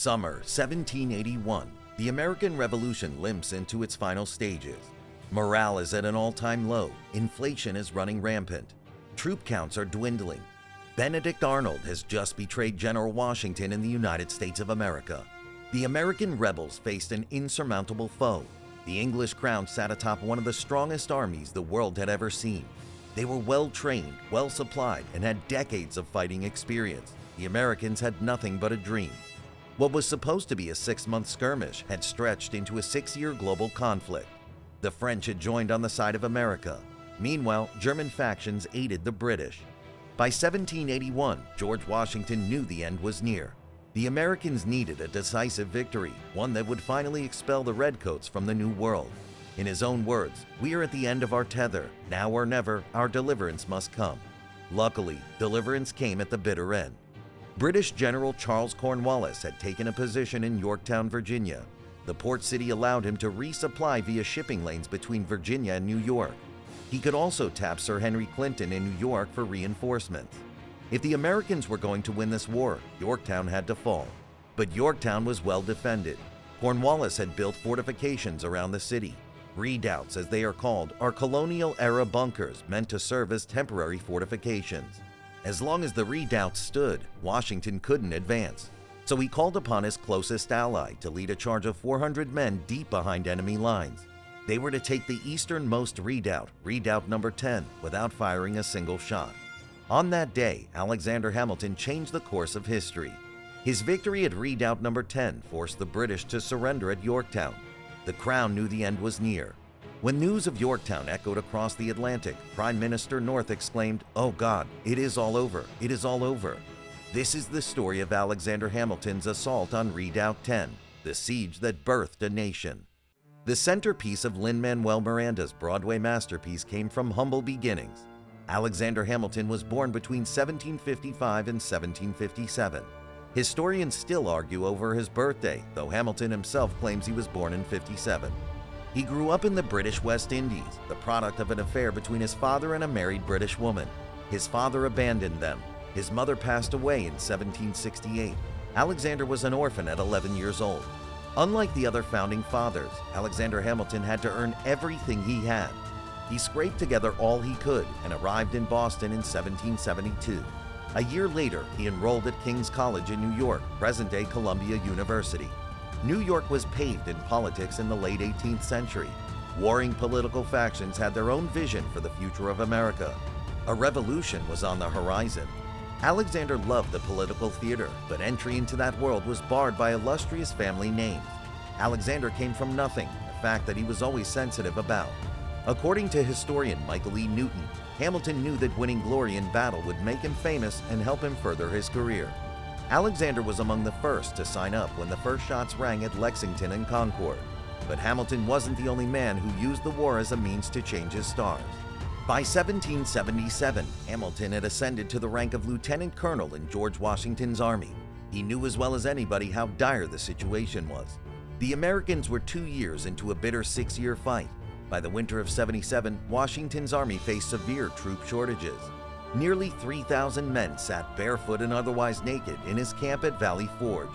Summer 1781. The American Revolution limps into its final stages. Morale is at an all-time low. Inflation is running rampant. Troop counts are dwindling. Benedict Arnold has just betrayed General Washington in the United States of America. The American rebels faced an insurmountable foe. The English crown sat atop one of the strongest armies the world had ever seen. They were well-trained, well-supplied, and had decades of fighting experience. The Americans had nothing but a dream. What was supposed to be a 6-month skirmish had stretched into a 6-year global conflict. The French had joined on the side of America. Meanwhile, German factions aided the British. By 1781, George Washington knew the end was near. The Americans needed a decisive victory, one that would finally expel the Redcoats from the New World. In his own words, "We are at the end of our tether. Now or never, our deliverance must come." Luckily, deliverance came at the bitter end. British General Charles Cornwallis had taken a position in Yorktown, Virginia. The port city allowed him to resupply via shipping lanes between Virginia and New York. He could also tap Sir Henry Clinton in New York for reinforcements. If the Americans were going to win this war, Yorktown had to fall. But Yorktown was well defended. Cornwallis had built fortifications around the city. Redoubts, as they are called, are colonial-era bunkers meant to serve as temporary fortifications. As long as the redoubts stood, Washington couldn't advance. So he called upon his closest ally to lead a charge of 400 men deep behind enemy lines. They were to take the easternmost redoubt, Redoubt No. 10, without firing a single shot. On that day, Alexander Hamilton changed the course of history. His victory at Redoubt No. 10 forced the British to surrender at Yorktown. The Crown knew the end was near. When news of Yorktown echoed across the Atlantic, Prime Minister North exclaimed, "Oh God, it is all over, it is all over." This is the story of Alexander Hamilton's assault on Redoubt 10, the siege that birthed a nation. The centerpiece of Lin-Manuel Miranda's Broadway masterpiece came from humble beginnings. Alexander Hamilton was born between 1755 and 1757. Historians still argue over his birthday, though Hamilton himself claims he was born in 57. He grew up in the British West Indies, the product of an affair between his father and a married British woman. His father abandoned them. His mother passed away in 1768. Alexander was an orphan at 11 years old. Unlike the other founding fathers, Alexander Hamilton had to earn everything he had. He scraped together all he could and arrived in Boston in 1772. A year later, he enrolled at King's College in New York, present-day Columbia University. New York was paved in politics in the late 18th century. Warring political factions had their own vision for the future of America. A revolution was on the horizon. Alexander loved the political theater, but entry into that world was barred by illustrious family names. Alexander came from nothing, a fact that he was always sensitive about. According to historian Michael E. Newton, Hamilton knew that winning glory in battle would make him famous and help him further his career. Alexander was among the first to sign up when the first shots rang at Lexington and Concord. But Hamilton wasn't the only man who used the war as a means to change his stars. By 1777, Hamilton had ascended to the rank of lieutenant colonel in George Washington's army. He knew as well as anybody how dire the situation was. The Americans were 2 years into a bitter 6-year fight. By the winter of 77, Washington's army faced severe troop shortages. Nearly 3,000 men sat barefoot and otherwise naked in his camp at Valley Forge.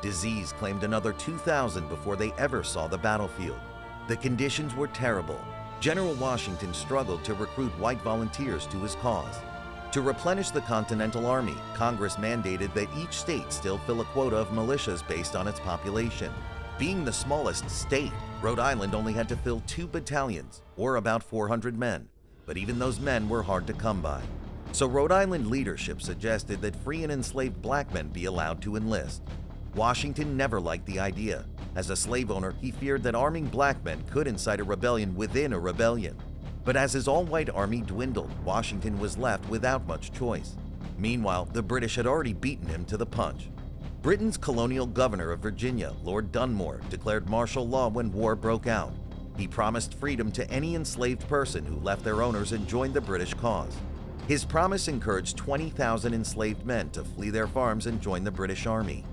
Disease claimed another 2,000 before they ever saw the battlefield. The conditions were terrible. General Washington struggled to recruit white volunteers to his cause. To replenish the Continental Army, Congress mandated that each state still fill a quota of militias based on its population. Being the smallest state, Rhode Island only had to fill 2 battalions, or about 400 men, but even those men were hard to come by. So Rhode Island leadership suggested that free and enslaved black men be allowed to enlist. Washington never liked the idea. As a slave owner, he feared that arming black men could incite a rebellion within a rebellion. But as his all-white army dwindled, Washington was left without much choice. Meanwhile, the British had already beaten him to the punch. Britain's colonial governor of Virginia, Lord Dunmore, declared martial law when war broke out. He promised freedom to any enslaved person who left their owners and joined the British cause. His promise encouraged 20,000 enslaved men to flee their farms and join the British Army.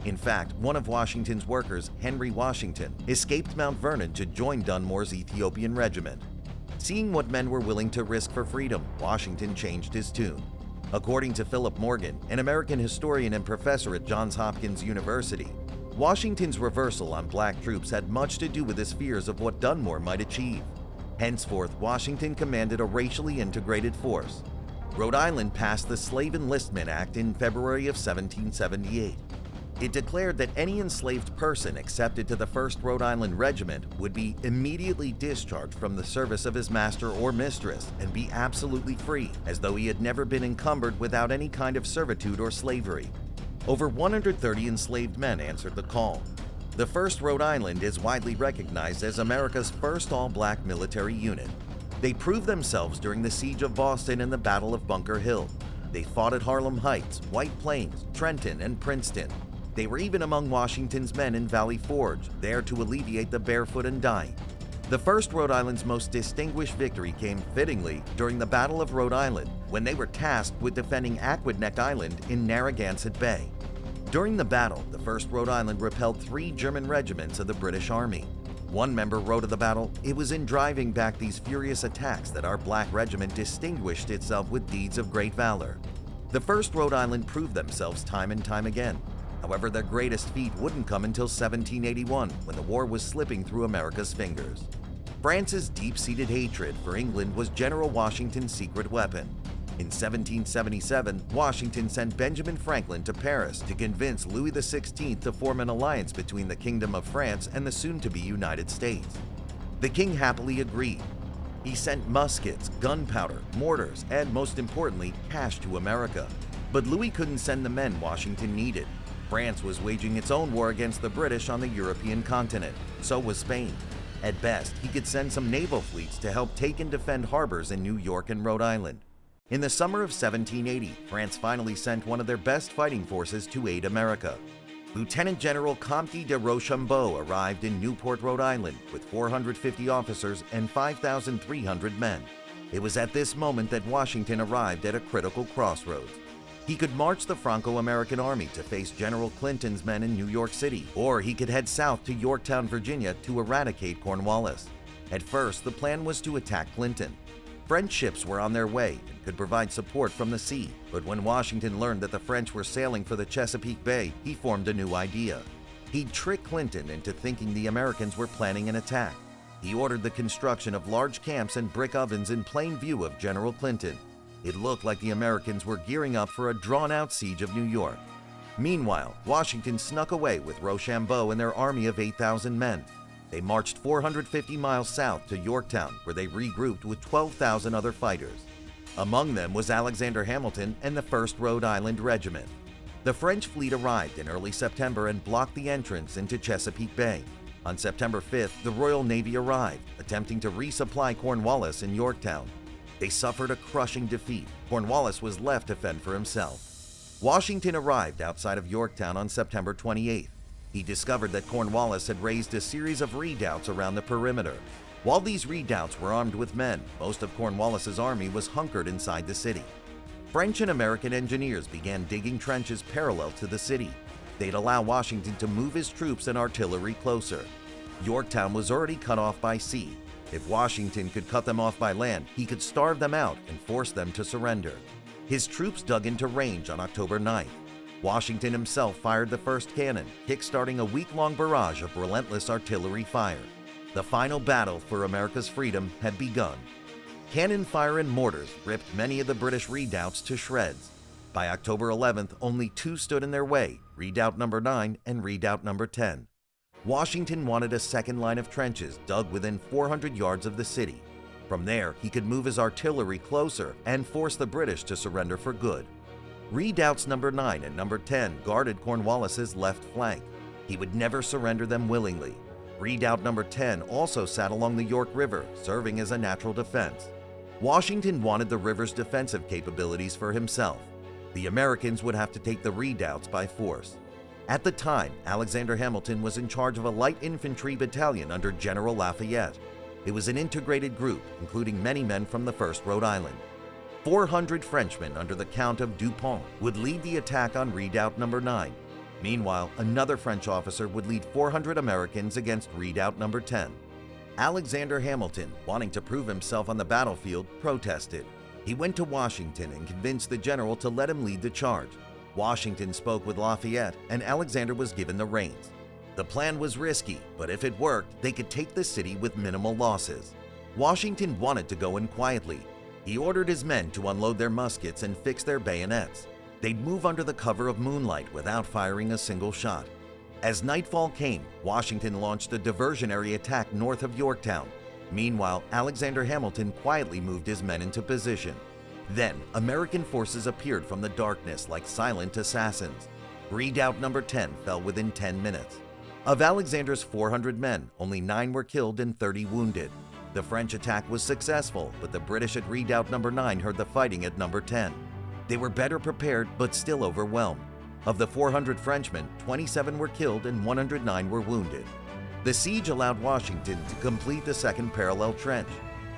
In fact, one of Washington's workers, Henry Washington, escaped Mount Vernon to join Dunmore's Ethiopian regiment. Seeing what men were willing to risk for freedom, Washington changed his tune. According to Philip Morgan, an American historian and professor at Johns Hopkins University, Washington's reversal on black troops had much to do with his fears of what Dunmore might achieve. Henceforth, Washington commanded a racially integrated force. Rhode Island passed the Slave Enlistment Act in February of 1778. It declared that any enslaved person accepted to the 1st Rhode Island Regiment would be immediately discharged from the service of his master or mistress and be absolutely free, as though he had never been encumbered without any kind of servitude or slavery. Over 130 enslaved men answered the call. The 1st Rhode Island is widely recognized as America's first all-black military unit. They proved themselves during the Siege of Boston and the Battle of Bunker Hill. They fought at Harlem Heights, White Plains, Trenton, and Princeton. They were even among Washington's men in Valley Forge, there to alleviate the barefoot and dying. The 1st Rhode Island's most distinguished victory came fittingly during the Battle of Rhode Island, when they were tasked with defending Aquidneck Island in Narragansett Bay. During the battle, the 1st Rhode Island repelled 3 German regiments of the British Army. One member wrote of the battle, "It was in driving back these furious attacks that our black regiment distinguished itself with deeds of great valor." The 1st Rhode Island proved themselves time and time again. However, their greatest feat wouldn't come until 1781, when the war was slipping through America's fingers. France's deep-seated hatred for England was General Washington's secret weapon. In 1777, Washington sent Benjamin Franklin to Paris to convince Louis XVI to form an alliance between the Kingdom of France and the soon-to-be United States. The king happily agreed. He sent muskets, gunpowder, mortars, and most importantly, cash to America. But Louis couldn't send the men Washington needed. France was waging its own war against the British on the European continent. So was Spain. At best, he could send some naval fleets to help take and defend harbors in New York and Rhode Island. In the summer of 1780, France finally sent one of their best fighting forces to aid America. Lieutenant General Comte de Rochambeau arrived in Newport, Rhode Island, with 450 officers and 5,300 men. It was at this moment that Washington arrived at a critical crossroads. He could march the Franco-American Army to face General Clinton's men in New York City, or he could head south to Yorktown, Virginia to eradicate Cornwallis. At first, the plan was to attack Clinton. French ships were on their way and could provide support from the sea, but when Washington learned that the French were sailing for the Chesapeake Bay, he formed a new idea. He'd trick Clinton into thinking the Americans were planning an attack. He ordered the construction of large camps and brick ovens in plain view of General Clinton. It looked like the Americans were gearing up for a drawn-out siege of New York. Meanwhile, Washington snuck away with Rochambeau and their army of 8,000 men. They marched 450 miles south to Yorktown, where they regrouped with 12,000 other fighters. Among them was Alexander Hamilton and the 1st Rhode Island Regiment. The French fleet arrived in early September and blocked the entrance into Chesapeake Bay. On September 5th, the Royal Navy arrived, attempting to resupply Cornwallis in Yorktown. They suffered a crushing defeat. Cornwallis was left to fend for himself. Washington arrived outside of Yorktown on September 28th. He discovered that Cornwallis had raised a series of redoubts around the perimeter. While these redoubts were armed with men, most of Cornwallis's army was hunkered inside the city. French and American engineers began digging trenches parallel to the city. They'd allow Washington to move his troops and artillery closer. Yorktown was already cut off by sea. If Washington could cut them off by land, he could starve them out and force them to surrender. His troops dug into range on October 9th. Washington himself fired the first cannon, kick-starting a week-long barrage of relentless artillery fire. The final battle for America's freedom had begun. Cannon fire and mortars ripped many of the British redoubts to shreds. By October 11th, only 2 stood in their way, Redoubt No. 9 and Redoubt No. 10. Washington wanted a second line of trenches dug within 400 yards of the city. From there, he could move his artillery closer and force the British to surrender for good. Redoubts No. 9 and No. 10 guarded Cornwallis's left flank. He would never surrender them willingly. Redoubt No. 10 also sat along the York River, serving as a natural defense. Washington wanted the river's defensive capabilities for himself. The Americans would have to take the redoubts by force. At the time, Alexander Hamilton was in charge of a light infantry battalion under General Lafayette. It was an integrated group, including many men from the 1st Rhode Island. 400 Frenchmen under the Count of Dupont would lead the attack on Redoubt No. 9. Meanwhile, another French officer would lead 400 Americans against Redoubt No. 10. Alexander Hamilton, wanting to prove himself on the battlefield, protested. He went to Washington and convinced the general to let him lead the charge. Washington spoke with Lafayette, and Alexander was given the reins. The plan was risky, but if it worked, they could take the city with minimal losses. Washington wanted to go in quietly. He ordered his men to unload their muskets and fix their bayonets. They'd move under the cover of moonlight without firing a single shot. As nightfall came, Washington launched a diversionary attack north of Yorktown. Meanwhile, Alexander Hamilton quietly moved his men into position. Then, American forces appeared from the darkness like silent assassins. Redoubt number 10 fell within 10 minutes. Of Alexander's 400 men, only 9 were killed and 30 wounded. The French attack was successful, but the British at Redoubt number 9 heard the fighting at number 10. They were better prepared, but still overwhelmed. Of the 400 Frenchmen, 27 were killed and 109 were wounded. The siege allowed Washington to complete the second parallel trench.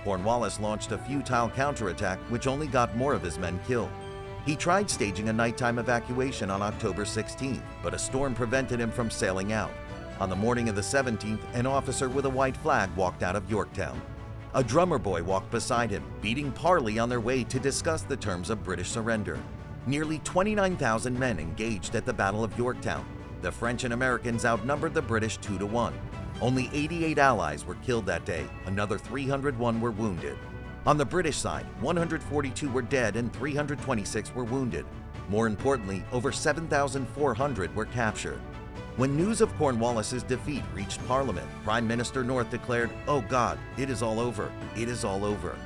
Cornwallis launched a futile counterattack which only got more of his men killed. He tried staging a nighttime evacuation on October 16th, but a storm prevented him from sailing out. On the morning of the 17th, an officer with a white flag walked out of Yorktown. A drummer boy walked beside him, beating parley on their way to discuss the terms of British surrender. Nearly 29,000 men engaged at the Battle of Yorktown. The French and Americans outnumbered the British 2-1. Only 88 allies were killed that day, another 301 were wounded. On the British side, 142 were dead and 326 were wounded. More importantly, over 7,400 were captured. When news of Cornwallis's defeat reached Parliament, Prime Minister North declared, "Oh God, it is all over, it is all over."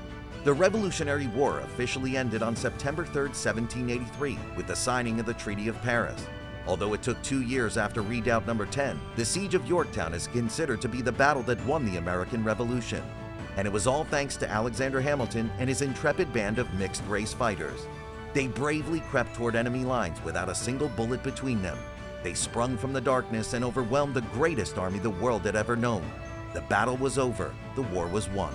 The Revolutionary War officially ended on September 3, 1783, with the signing of the Treaty of Paris. Although it took 2 years after Redoubt number 10, the Siege of Yorktown is considered to be the battle that won the American Revolution. And it was all thanks to Alexander Hamilton and his intrepid band of mixed-race fighters. They bravely crept toward enemy lines without a single bullet between them. They sprung from the darkness and overwhelmed the greatest army the world had ever known. The battle was over, the war was won.